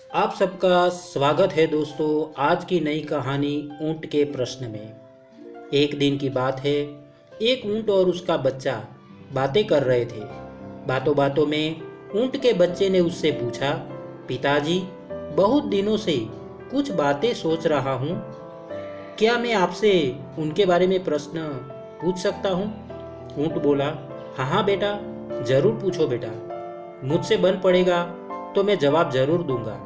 आप सबका स्वागत है दोस्तों। आज की नई कहानी ऊंट के प्रश्न में। एक दिन की बात है, एक ऊंट और उसका बच्चा बातें कर रहे थे। बातों बातों में ऊंट के बच्चे ने उससे पूछा, पिताजी, बहुत दिनों से कुछ बातें सोच रहा हूँ, क्या मैं आपसे उनके बारे में प्रश्न पूछ सकता हूँ? ऊंट बोला, हाँ हाँ बेटा, जरूर पूछो बेटा, मुझसे बन पड़ेगा तो मैं जवाब जरूर दूंगा।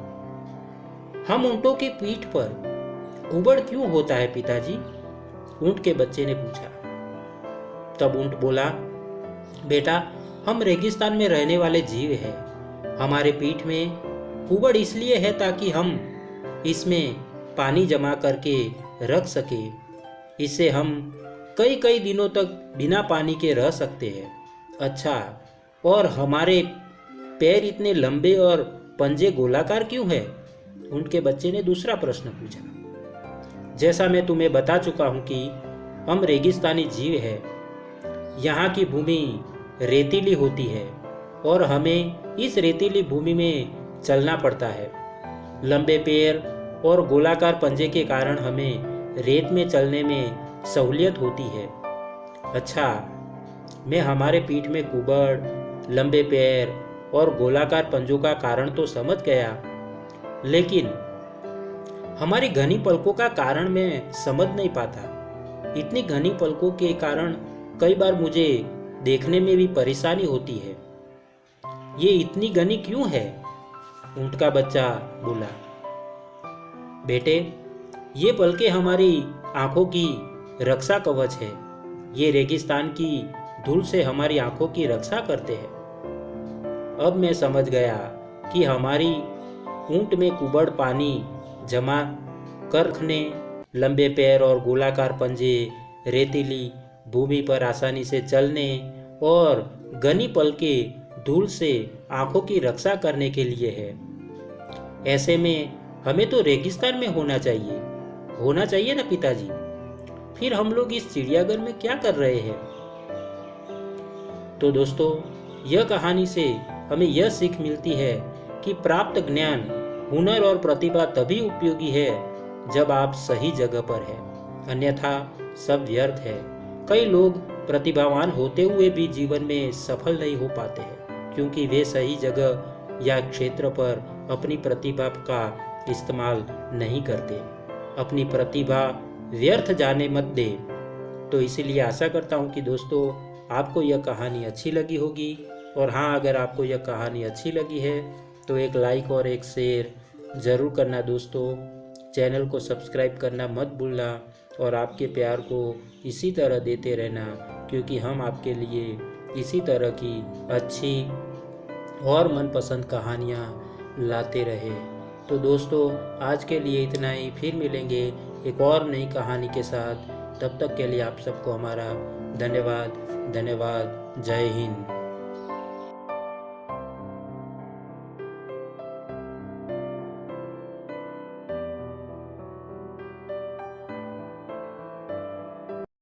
हम ऊंटों की पीठ पर कुबड़ क्यों होता है पिताजी? ऊंट के बच्चे ने पूछा। तब ऊंट बोला, बेटा, हम रेगिस्तान में रहने वाले जीव हैं। हमारे पीठ में कुबड़ इसलिए है ताकि हम इसमें पानी जमा करके रख सके। इससे हम कई कई दिनों तक बिना पानी के रह सकते हैं। अच्छा, और हमारे पैर इतने लंबे और पंजे गोलाकार क्यों है? ऊंट के बच्चे ने दूसरा प्रश्न पूछा। जैसा मैं तुम्हें बता चुका हूं कि हम रेगिस्तानी जीव हैं। यहाँ की भूमि रेतीली होती है और हमें इस रेतीली भूमि में चलना पड़ता है। लंबे पैर और गोलाकार पंजे के कारण हमें रेत में चलने में सहूलियत होती है। अच्छा, मैं हमारे पीठ में कुबड़, लंबे पैर और गोलाकार पंजों का कारण तो समझ गया, लेकिन हमारी घनी पलकों का कारण मैं समझ नहीं पाता। इतनी घनी पलकों के कारण कई बार मुझे देखने में भी परेशानी होती है। ये इतनी घनी क्यों है? ऊंट का बच्चा बोला, बेटे, ये पलकें हमारी आंखों की रक्षा कवच है। ये रेगिस्तान की धूल से हमारी आंखों की रक्षा करते हैं। अब मैं समझ गया कि हमारी ऊंट में कुबड़ पानी जमा कर रखने, लंबे पैर और गोलाकार पंजे रेतीली भूमि पर आसानी से चलने और घनी पलके धूल से आंखों की रक्षा करने के लिए है। ऐसे में हमें तो रेगिस्तान में होना चाहिए ना पिताजी। फिर हम लोग इस चिड़ियाघर में क्या कर रहे हैं? तो दोस्तों, यह कहानी से हमें यह सीख मिलती है कि प्राप्त ज्ञान, हुनर और प्रतिभा तभी उपयोगी है जब आप सही जगह पर हैं, अन्यथा सब व्यर्थ है। कई लोग प्रतिभावान होते हुए भी जीवन में सफल नहीं हो पाते हैं क्योंकि वे सही जगह या क्षेत्र पर अपनी प्रतिभा का इस्तेमाल नहीं करते। अपनी प्रतिभा व्यर्थ जाने मत दे। तो इसीलिए आशा करता हूँ कि दोस्तों, आपको यह कहानी अच्छी लगी होगी। और हाँ, अगर आपको यह कहानी अच्छी लगी है तो एक लाइक और एक शेयर ज़रूर करना दोस्तों। चैनल को सब्सक्राइब करना मत भूलना और आपके प्यार को इसी तरह देते रहना, क्योंकि हम आपके लिए इसी तरह की अच्छी और मनपसंद कहानियाँ लाते रहे। तो दोस्तों, आज के लिए इतना ही। फिर मिलेंगे एक और नई कहानी के साथ। तब तक के लिए आप सबको हमारा धन्यवाद। जय हिंद।